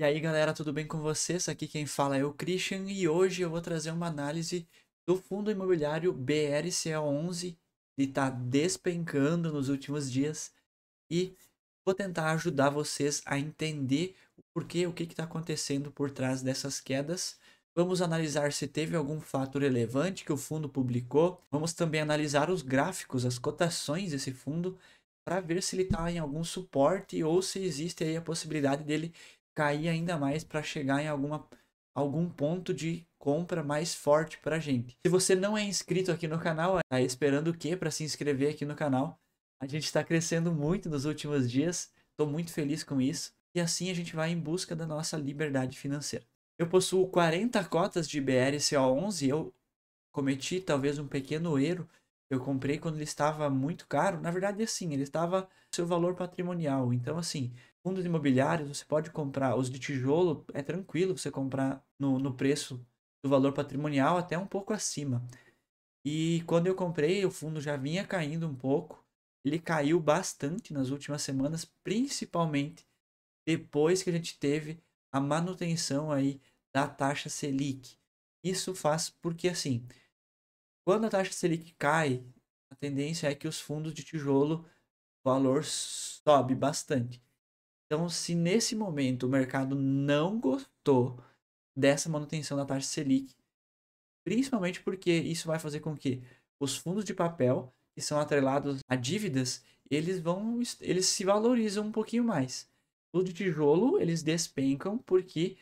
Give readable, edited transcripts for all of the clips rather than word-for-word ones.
E aí, galera, tudo bem com vocês? Aqui quem fala é o Christian e hoje eu vou trazer uma análise do fundo imobiliário BRCO11. Ele está despencando nos últimos dias e vou tentar ajudar vocês a entender o porquê, o que está acontecendo por trás dessas quedas. Vamos analisar se teve algum fato relevante que o fundo publicou. Vamos também analisar os gráficos, as cotações desse fundo, para ver se ele está em algum suporte ou se existe aí a possibilidade dele cair ainda mais para chegar em algum ponto de compra mais forte para a gente. Se você não é inscrito aqui no canal, tá esperando o quê para se inscrever aqui no canal? A gente está crescendo muito nos últimos dias, estou muito feliz com isso. E assim a gente vai em busca da nossa liberdade financeira. Eu possuo 40 cotas de BRCO11, eu cometi talvez um pequeno erro. Eu comprei quando ele estava muito caro. Na verdade, assim, ele estava no seu valor patrimonial. Então, assim, fundos imobiliários, você pode comprar. Os de tijolo, é tranquilo você comprar no preço do valor patrimonial, até um pouco acima. E quando eu comprei, o fundo já vinha caindo um pouco. Ele caiu bastante nas últimas semanas, principalmente depois que a gente teve a manutenção aí da taxa Selic. Isso faz porque, assim, quando a taxa Selic cai, a tendência é que os fundos de tijolo, o valor sobe bastante. Então, se nesse momento o mercado não gostou dessa manutenção da taxa Selic, principalmente porque isso vai fazer com que os fundos de papel, que são atrelados a dívidas, eles se valorizam um pouquinho mais. O de tijolo, eles despencam porque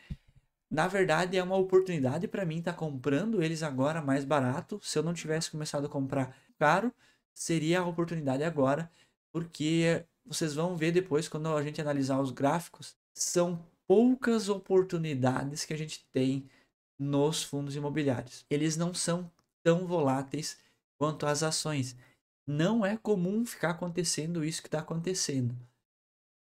na verdade, é uma oportunidade para mim estar comprando eles agora mais barato. Se eu não tivesse começado a comprar caro, seria a oportunidade agora, porque vocês vão ver depois, quando a gente analisar os gráficos, são poucas oportunidades que a gente tem nos fundos imobiliários. Eles não são tão voláteis quanto as ações. Não é comum ficar acontecendo isso que está acontecendo.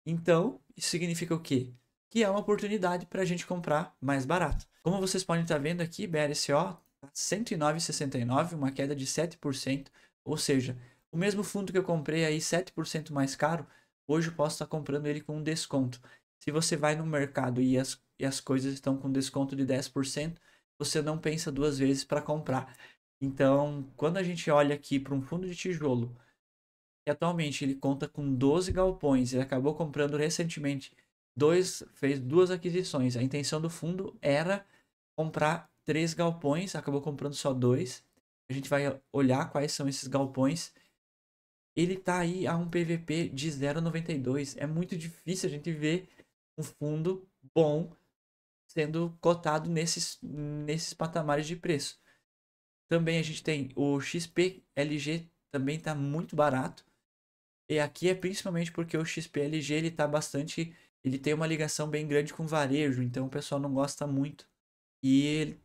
Então, isso significa o quê? Que é uma oportunidade para a gente comprar mais barato. Como vocês podem estar vendo aqui, BRCO está 109,69, uma queda de 7%. Ou seja, o mesmo fundo que eu comprei aí 7% mais caro, hoje eu posso estar comprando ele com um desconto. Se você vai no mercado e as coisas estão com desconto de 10%, você não pensa duas vezes para comprar. Então, quando a gente olha aqui para um fundo de tijolo e atualmente ele conta com 12 galpões. Ele acabou comprando recentemente fez duas aquisições. A intenção do fundo era comprar 3 galpões, acabou comprando só dois. A gente vai olhar quais são esses galpões. Ele tá aí a um PVP de 0,92. É muito difícil a gente ver um fundo bom sendo cotado nesses patamares de preço. Também a gente tem o XPLG, também está muito barato. E aqui é principalmente porque o XPLG ele tá bastante, ele tem uma ligação bem grande com varejo, então o pessoal não gosta muito. E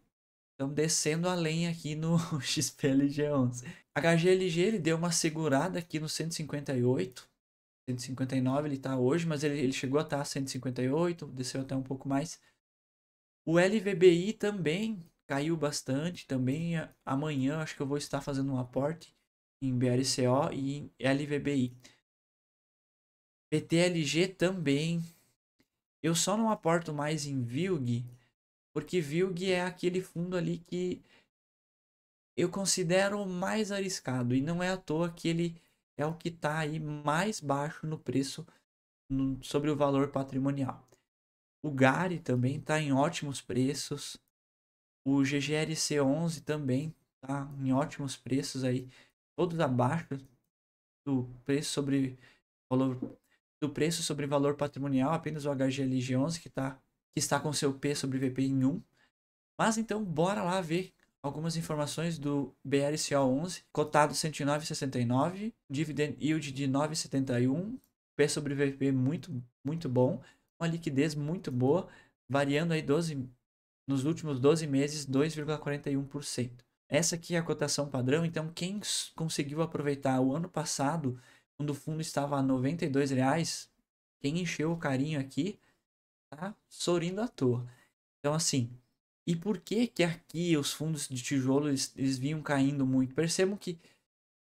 estão descendo a lenha aqui no XPLG11. HGLG ele deu uma segurada aqui no 158, 159 ele tá hoje, mas ele chegou a estar 158, desceu até um pouco mais. O LVBI também caiu bastante, também amanhã acho que eu vou estar fazendo um aporte em BRCO e em LVBI. PTLG também. Eu só não aporto mais em VILG, porque VILG é aquele fundo ali que eu considero mais arriscado. E não é à toa que ele é o que está aí mais baixo no preço sobre o valor patrimonial. O GARI também está em ótimos preços. O GGRC11 também está em ótimos preços aí. Todos abaixo do preço sobre valor valor patrimonial, apenas o HGLG11 que está com seu P sobre VP em 1. Mas então, bora lá ver algumas informações do BRCO11, cotado 109,69, dividend yield de 9,71, P sobre VP muito, muito bom, uma liquidez muito boa, variando aí nos últimos 12 meses 2,41%. Essa aqui é a cotação padrão, então quem conseguiu aproveitar o ano passado, quando o fundo estava a R$ 92, quem encheu o carinho aqui, tá sorrindo à toa. Então assim, e por que que aqui os fundos de tijolo eles vinham caindo muito? Percebam que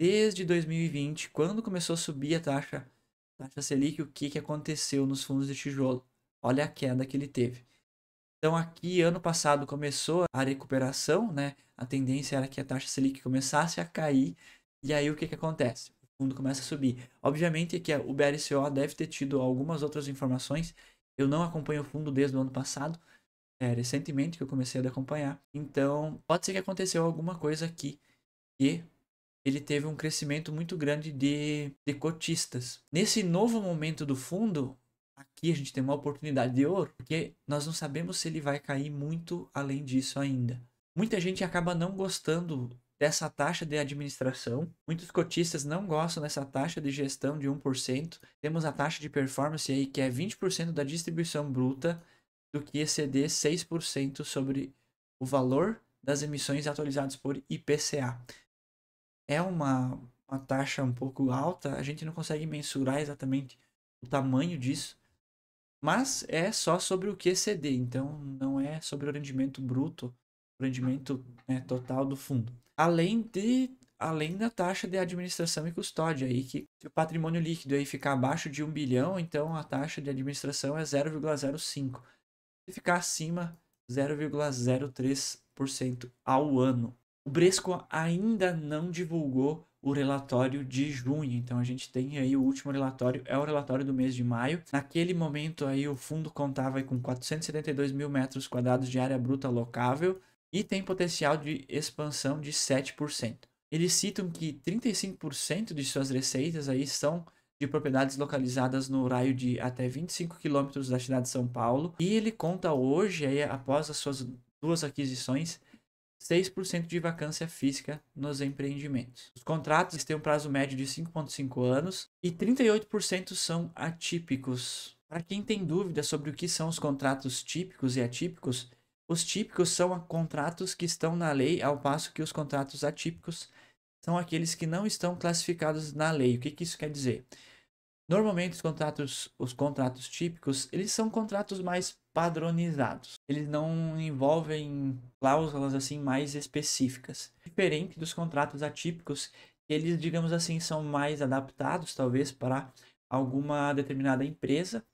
desde 2020, quando começou a subir a taxa Selic, o que que aconteceu nos fundos de tijolo? Olha a queda que ele teve. Então aqui ano passado começou a recuperação, né? A tendência era que a taxa Selic começasse a cair. E aí o que que acontece? O fundo começa a subir. Obviamente que o BRCO deve ter tido algumas outras informações. Eu não acompanho o fundo desde o ano passado, recentemente que eu comecei a acompanhar. Então pode ser que aconteceu alguma coisa aqui que ele teve um crescimento muito grande de cotistas. Nesse novo momento do fundo, aqui a gente tem uma oportunidade de ouro, porque nós não sabemos se ele vai cair muito além disso ainda. Muita gente acaba não gostando dessa taxa de administração. Muitos cotistas não gostam dessa taxa de gestão de 1%. Temos a taxa de performance aí que é 20% da distribuição bruta do que exceder 6% sobre o valor das emissões atualizadas por IPCA. É uma taxa um pouco alta, a gente não consegue mensurar exatamente o tamanho disso, mas é só sobre o que exceder, então não é sobre o rendimento bruto, o rendimento, né, total do fundo. Além da taxa de administração e custódia, aí que se o patrimônio líquido aí ficar abaixo de 1 bilhão, então a taxa de administração é 0,05. Se ficar acima, 0,03% ao ano. O Bresco ainda não divulgou o relatório de junho, então a gente tem aí o último relatório, é o relatório do mês de maio. Naquele momento aí o fundo contava aí com 472 mil metros quadrados de área bruta locável e tem potencial de expansão de 7%. Eles citam que 35% de suas receitas aí são de propriedades localizadas no raio de até 25 quilômetros da cidade de São Paulo. E ele conta hoje, aí, após as suas duas aquisições, 6% de vacância física nos empreendimentos. Os contratos têm um prazo médio de 5,5 anos e 38% são atípicos. Para quem tem dúvida sobre o que são os contratos típicos e atípicos, os típicos são contratos que estão na lei, ao passo que os contratos atípicos são aqueles que não estão classificados na lei. O que isso quer dizer? Normalmente os contratos típicos, eles são contratos mais padronizados. Eles não envolvem cláusulas assim mais específicas. Diferente dos contratos atípicos, eles, digamos assim, são mais adaptados talvez para alguma determinada empresa.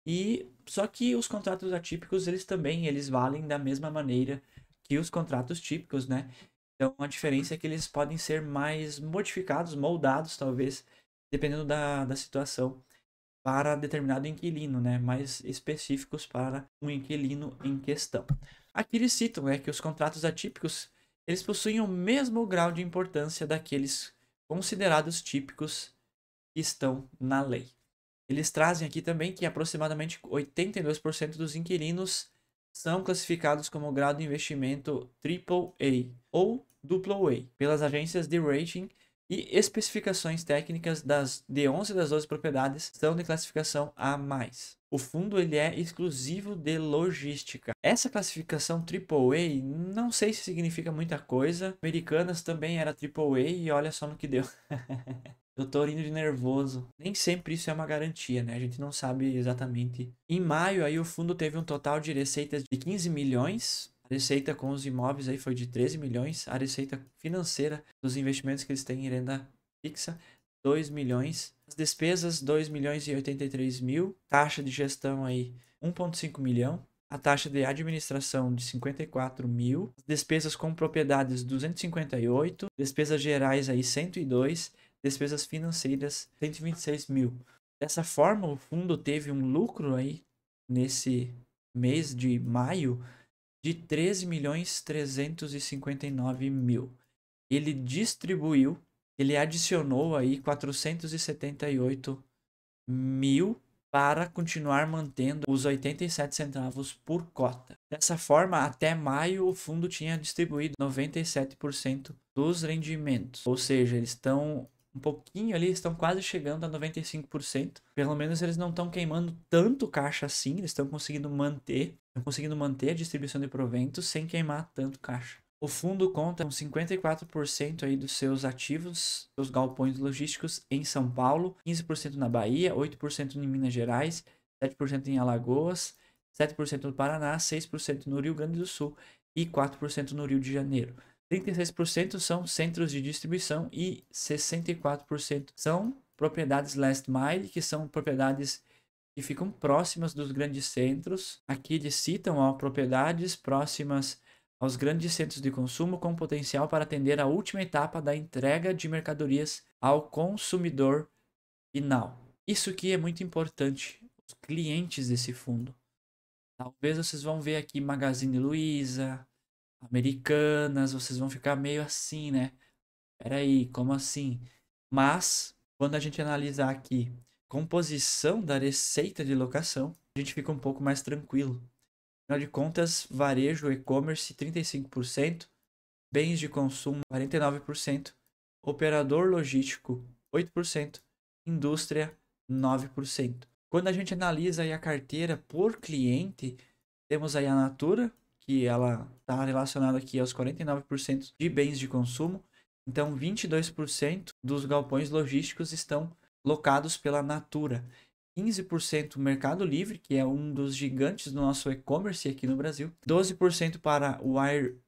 E só que os contratos atípicos, eles valem da mesma maneira que os contratos típicos, né? Então a diferença é que eles podem ser mais modificados, moldados talvez, dependendo da situação, para determinado inquilino, né? Mais específicos para um inquilino em questão. Aqui eles citam que os contratos atípicos eles possuem o mesmo grau de importância daqueles considerados típicos que estão na lei. Eles trazem aqui também que aproximadamente 82% dos inquilinos são classificados como grau de investimento AAA ou AA pelas agências de rating e especificações técnicas de 11 das 12 propriedades são de classificação A+. O fundo ele é exclusivo de logística. Essa classificação AAA não sei se significa muita coisa. Americanas também era AAA e olha só no que deu. Eu tô rindo de nervoso. Nem sempre isso é uma garantia, né? A gente não sabe exatamente. Em maio, aí o fundo teve um total de receitas de 15 milhões. A receita com os imóveis aí foi de 13 milhões. A receita financeira dos investimentos que eles têm em renda fixa, 2 milhões. As despesas, 2 milhões e 83 mil. Taxa de gestão aí, 1,5 milhão. A taxa de administração de 54 mil. Despesas com propriedades, 258. Despesas gerais aí, 102. Despesas financeiras, 126 mil. Dessa forma, o fundo teve um lucro aí nesse mês de maio de 13 milhões 359 mil. Ele distribuiu, ele adicionou aí 478 mil para continuar mantendo os 87 centavos por cota. Dessa forma, até maio, o fundo tinha distribuído 97% dos rendimentos. Ou seja, eles estão um pouquinho ali, estão quase chegando a 95%. Pelo menos eles não estão queimando tanto caixa assim, eles estão conseguindo manter a distribuição de proventos sem queimar tanto caixa. O fundo conta com 54% aí dos seus ativos, seus galpões logísticos em São Paulo, 15% na Bahia, 8% em Minas Gerais, 7% em Alagoas, 7% no Paraná, 6% no Rio Grande do Sul e 4% no Rio de Janeiro. 36% são centros de distribuição e 64% são propriedades last mile, que são propriedades que ficam próximas dos grandes centros. Aqui eles citam ó, propriedades próximas aos grandes centros de consumo com potencial para atender a última etapa da entrega de mercadorias ao consumidor final. Isso aqui é muito importante, os clientes desse fundo. Talvez vocês vão ver aqui Magazine Luiza, Americanas, vocês vão ficar meio assim, né? Peraí, como assim? Mas, quando a gente analisar aqui composição da receita de locação, a gente fica um pouco mais tranquilo. Afinal de contas, varejo, e-commerce 35%, bens de consumo 49%, operador logístico 8%, indústria 9%. Quando a gente analisa aí a carteira por cliente, temos aí a Natura, que ela está relacionada aqui aos 49% de bens de consumo. Então, 22% dos galpões logísticos estão locados pela Natura. 15% Mercado Livre, que é um dos gigantes do nosso e-commerce aqui no Brasil. 12% para o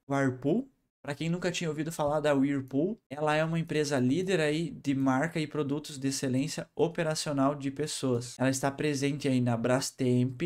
Whirlpool. Para quem nunca tinha ouvido falar da Whirlpool, ela é uma empresa líder aí de marca e produtos de excelência operacional de pessoas. Ela está presente aí na Brastemp,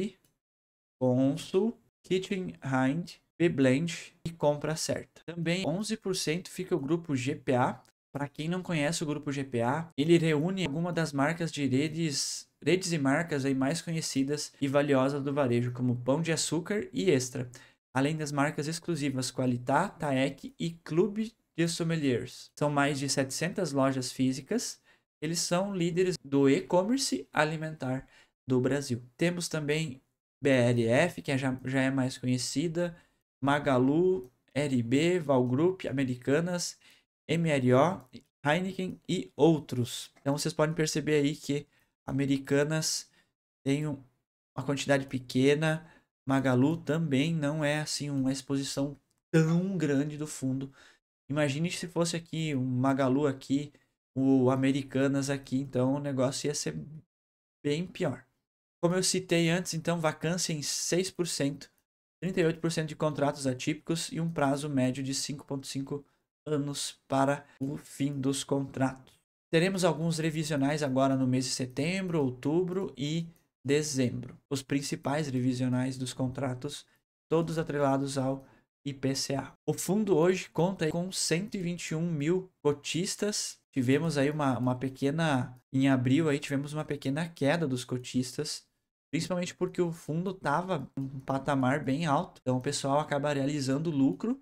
Consul, Kitchen Hind, Bblend e Compra Certa. Também 11% fica o grupo GPA. Para quem não conhece o grupo GPA, ele reúne algumas das marcas de redes e marcas aí mais conhecidas e valiosas do varejo, como Pão de Açúcar e Extra, além das marcas exclusivas Qualitá, Taec e Clube de Sommeliers. São mais de 700 lojas físicas. Eles são líderes do e-commerce alimentar do Brasil. Temos também BRF, que já é mais conhecida, Magalu, RB, Valgroup, Americanas, MRO, Heineken e outros. Então vocês podem perceber aí que Americanas tem uma quantidade pequena, Magalu também não é assim uma exposição tão grande do fundo. Imagine se fosse aqui um Magalu aqui, o Americanas aqui, então o negócio ia ser bem pior. Como eu citei antes, então, vacância em 6%, 38% de contratos atípicos e um prazo médio de 5,5 anos para o fim dos contratos. Teremos alguns revisionais agora no mês de setembro, outubro e dezembro. Os principais revisionais dos contratos, todos atrelados ao IPCA. O fundo hoje conta com 121 mil cotistas. Tivemos aí uma pequena... Em abril aí tivemos uma pequena queda dos cotistas, principalmente porque o fundo estava em um patamar bem alto. Então o pessoal acaba realizando lucro.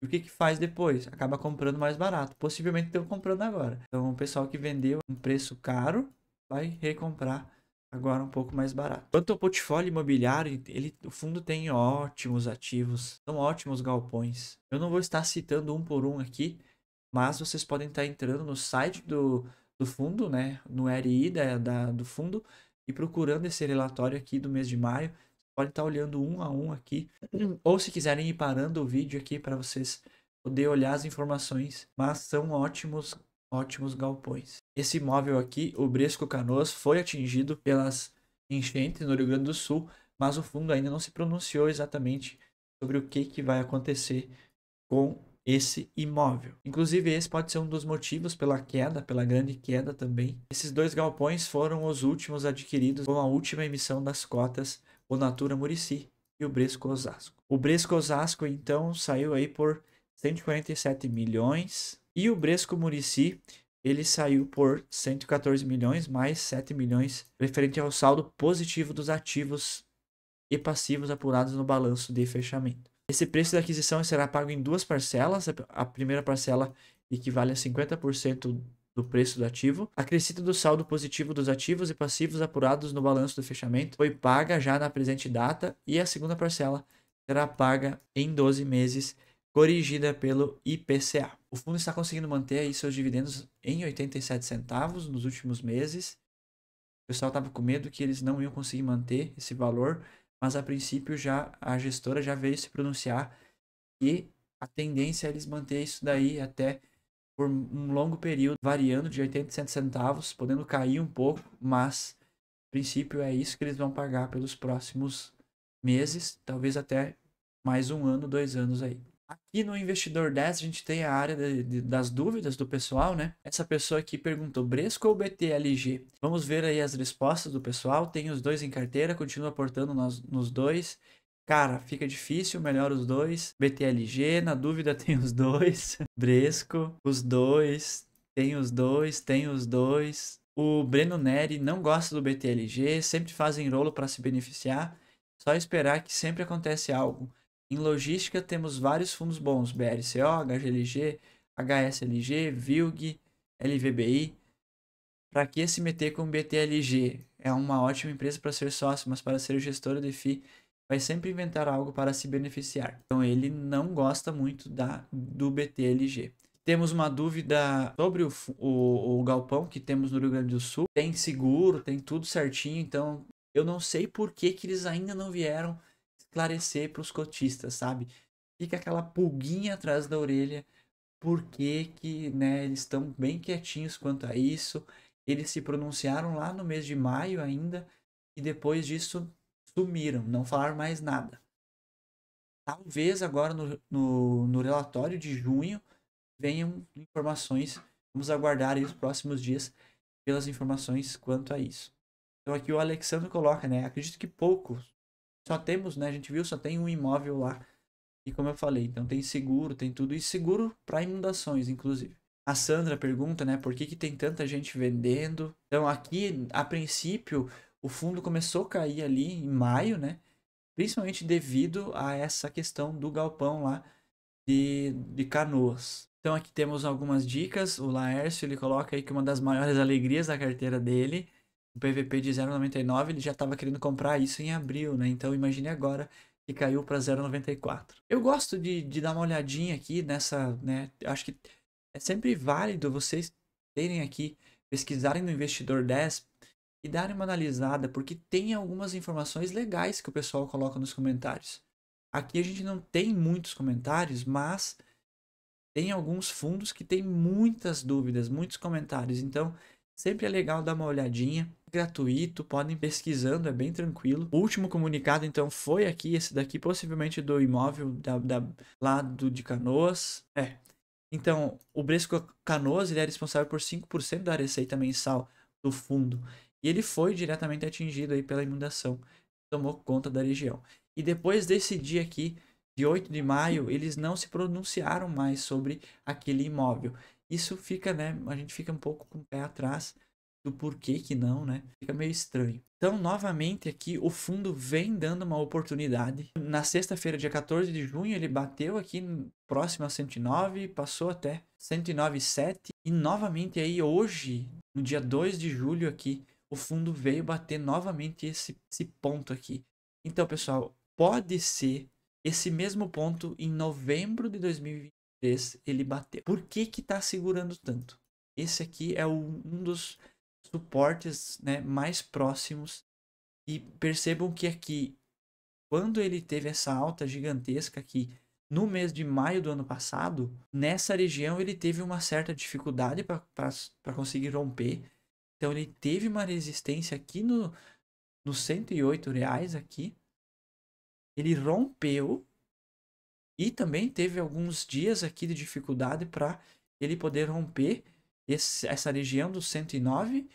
E o que que faz depois? Acaba comprando mais barato. Possivelmente estão comprando agora. Então o pessoal que vendeu um preço caro vai recomprar agora um pouco mais barato. Quanto ao portfólio imobiliário, o fundo tem ótimos ativos. São ótimos galpões. Eu não vou estar citando um por um aqui, mas vocês podem estar entrando no site do fundo, né? No RI do fundo e procurando esse relatório aqui do mês de maio. Pode estar olhando um a um aqui. Ou se quiserem ir parando o vídeo aqui para vocês poderem olhar as informações. Mas são ótimos, ótimos galpões. Esse imóvel aqui, o Bresco Canoas, foi atingido pelas enchentes no Rio Grande do Sul, mas o fundo ainda não se pronunciou exatamente sobre o que vai acontecer com esse imóvel. Inclusive, esse pode ser um dos motivos pela queda, pela grande queda também. Esses dois galpões foram os últimos adquiridos com a última emissão das cotas, o Natura Murici e o Bresco Osasco. O Bresco Osasco, então, saiu aí por 147 milhões e o Bresco Murici, ele saiu por 114 milhões, mais 7 milhões, referente ao saldo positivo dos ativos e passivos apurados no balanço de fechamento. Esse preço da aquisição será pago em duas parcelas. A primeira parcela equivale a 50% do preço do ativo. A acrescida do saldo positivo dos ativos e passivos apurados no balanço do fechamento foi paga já na presente data e a segunda parcela será paga em 12 meses, corrigida pelo IPCA. O fundo está conseguindo manter aí seus dividendos em 87 centavos nos últimos meses. O pessoal estava com medo que eles não iam conseguir manter esse valor, mas a princípio já a gestora já veio se pronunciar e a tendência é eles manter isso daí até por um longo período, variando de 87 centavos, podendo cair um pouco, mas a princípio é isso que eles vão pagar pelos próximos meses, talvez até mais um ano, 2 anos aí. Aqui no Investidor 10 a gente tem a área das dúvidas do pessoal, né? Essa pessoa aqui perguntou Bresco ou BTLG? Vamos ver aí as respostas do pessoal. Tem os dois em carteira, continua aportando nos dois. Cara, fica difícil, melhor os dois. BTLG, na dúvida tem os dois. Bresco, os dois. Tem os dois, tem os dois. O Breno Neri não gosta do BTLG, sempre fazem rolo para se beneficiar. Só esperar que sempre acontece algo. Em logística temos vários fundos bons, BRCO, HGLG, HSLG, VILG, LVBI. Para que se meter com BTLG? É uma ótima empresa para ser sócio, mas para ser gestora de FII vai sempre inventar algo para se beneficiar. Então ele não gosta muito do BTLG. Temos uma dúvida sobre o galpão que temos no Rio Grande do Sul. Tem seguro, tem tudo certinho, então eu não sei por que, que eles ainda não vieram esclarecer para os cotistas, sabe? Fica aquela pulguinha atrás da orelha, porque né, eles estão bem quietinhos quanto a isso. Eles se pronunciaram lá no mês de maio ainda, e depois disso sumiram, não falaram mais nada. Talvez agora no relatório de junho venham informações. Vamos aguardar aí os próximos dias pelas informações quanto a isso. Então aqui o Alexandre coloca, né? Acredito que poucos. Só temos, né? A gente viu, só tem um imóvel lá. E como eu falei, então tem seguro, tem tudo. E seguro para inundações, inclusive. A Sandra pergunta, né? Por que, que tem tanta gente vendendo? Então aqui, a princípio, o fundo começou a cair ali em maio, né? Principalmente devido a essa questão do galpão lá de Canoas. Então aqui temos algumas dicas. O Laércio ele coloca aí que uma das maiores alegrias da carteira dele, o PVP de 0,99, ele já estava querendo comprar isso em abril, né? Então imagine agora que caiu para 0,94. Eu gosto de dar uma olhadinha aqui nessa, né? Acho que é sempre válido vocês terem aqui, pesquisarem no Investidor 10 e darem uma analisada, porque tem algumas informações legais que o pessoal coloca nos comentários. Aqui a gente não tem muitos comentários, mas tem alguns fundos que tem muitas dúvidas, muitos comentários. Então, sempre é legal dar uma olhadinha. Gratuito, podem ir pesquisando, é bem tranquilo. O último comunicado, então, foi aqui, esse daqui, possivelmente do imóvel lá de Canoas. Então, o Bresco Canoas, ele é responsável por 5% da receita mensal do fundo. E ele foi diretamente atingido aí pela inundação. Tomou conta da região. E depois desse dia aqui, de 8 de maio, eles não se pronunciaram mais sobre aquele imóvel. Isso fica, né? A gente fica um pouco com o pé atrás do porquê que não, né? Fica meio estranho. Então, novamente aqui, o fundo vem dando uma oportunidade. Na sexta-feira, dia 14 de junho, ele bateu aqui próximo a 109, passou até 109,7. E novamente aí, hoje, no dia 2 de julho aqui, o fundo veio bater novamente esse ponto aqui. Então, pessoal, pode ser esse mesmo ponto em novembro de 2023 ele bateu. Por que que tá segurando tanto? Esse aqui é um dos suportes, né, mais próximos. E percebam que aqui, quando ele teve essa alta gigantesca aqui no mês de maio do ano passado, nessa região ele teve uma certa dificuldade para conseguir romper. Então ele teve uma resistência aqui nos R$ 108 aqui. Ele rompeu e também teve alguns dias aqui de dificuldade para ele poder romper essa região do 109.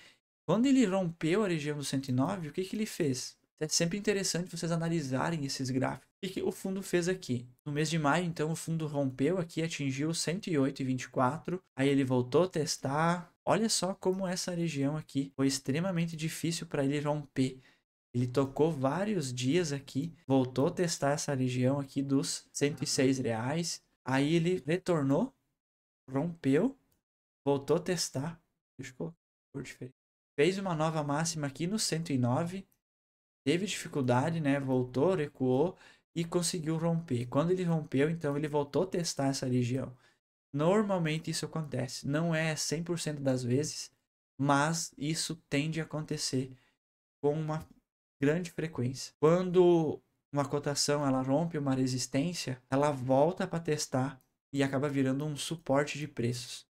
Quando ele rompeu a região do 109, o que, que ele fez? É sempre interessante vocês analisarem esses gráficos. O que o fundo fez aqui? No mês de maio, então, o fundo rompeu aqui, atingiu 108,24. Aí ele voltou a testar. Olha só como essa região aqui foi extremamente difícil para ele romper. Ele tocou vários dias aqui, voltou a testar essa região aqui dos R$ 106. Aí ele retornou, rompeu, voltou a testar. Deixa eu colocar por diferente. Fez uma nova máxima aqui no 109, teve dificuldade, né? Voltou, recuou e conseguiu romper. Quando ele rompeu, então ele voltou a testar essa região. Normalmente isso acontece. Não é 100% das vezes, mas isso tende a acontecer com uma grande frequência. Quando uma cotação ela rompe uma resistência, ela volta para testar e acaba virando um suporte de preços.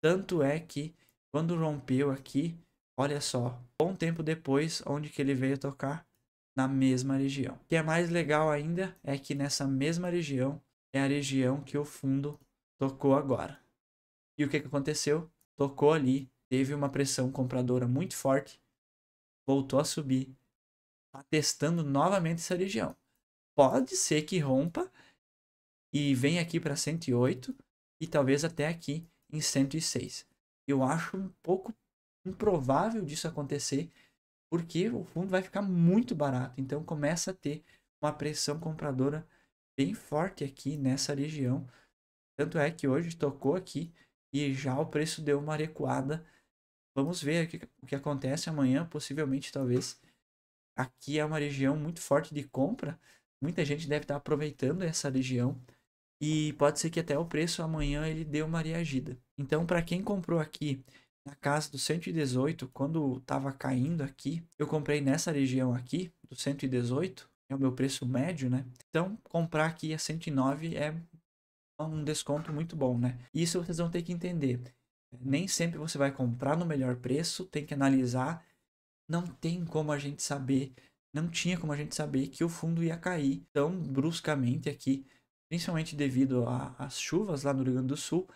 Tanto é que quando rompeu aqui, olha só, bom tempo depois, onde que ele veio tocar? Na mesma região. O que é mais legal ainda é que nessa mesma região é a região que o fundo tocou agora. E o que aconteceu? Tocou ali, teve uma pressão compradora muito forte, voltou a subir, tá testando novamente essa região. Pode ser que rompa e venha aqui para 108 e talvez até aqui em 106. Eu acho um pouco improvável disso acontecer, porque o fundo vai ficar muito barato. Então começa a ter uma pressão compradora bem forte aqui nessa região. Tanto é que hoje tocou aqui e já o preço deu uma recuada. Vamos ver o que acontece amanhã, possivelmente, talvez. Aqui é uma região muito forte de compra. Muita gente deve estar aproveitando essa região. E pode ser que até o preço amanhã ele dê uma reagida. Então, para quem comprou aqui na casa do 118, quando estava caindo aqui, eu comprei nessa região aqui, do 118, é o meu preço médio, né? Então, comprar aqui a 109 é um desconto muito bom, né? Isso vocês vão ter que entender. Nem sempre você vai comprar no melhor preço, tem que analisar. Não tem como a gente saber, não tinha como a gente saber que o fundo ia cair tão bruscamente aqui, principalmente devido às chuvas lá no Rio Grande do Sul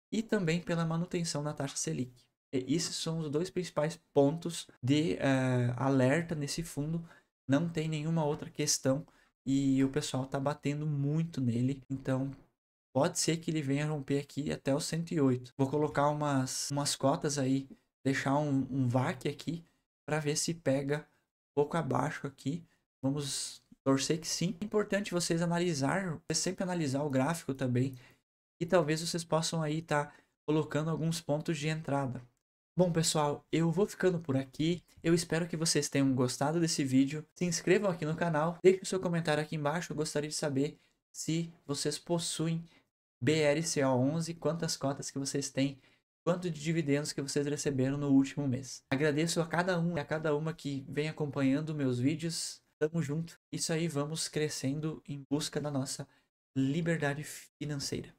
e também pela manutenção da taxa Selic. E esses são os dois principais pontos de alerta nesse fundo. Não tem nenhuma outra questão e o pessoal está batendo muito nele. Então pode ser que ele venha romper aqui até os 108. Vou colocar umas cotas aí, deixar um VAC aqui para ver se pega um pouco abaixo aqui. Vamos torcer que sim. É importante vocês sempre analisar o gráfico também. E talvez vocês possam aí estar colocando alguns pontos de entrada. Bom, pessoal, eu vou ficando por aqui. Eu espero que vocês tenham gostado desse vídeo. Se inscrevam aqui no canal. Deixe o seu comentário aqui embaixo. Eu gostaria de saber se vocês possuem BRCO11, quantas cotas que vocês têm, quanto de dividendos que vocês receberam no último mês. Agradeço a cada um e a cada uma que vem acompanhando meus vídeos. Tamo junto. Isso aí, vamos crescendo em busca da nossa liberdade financeira.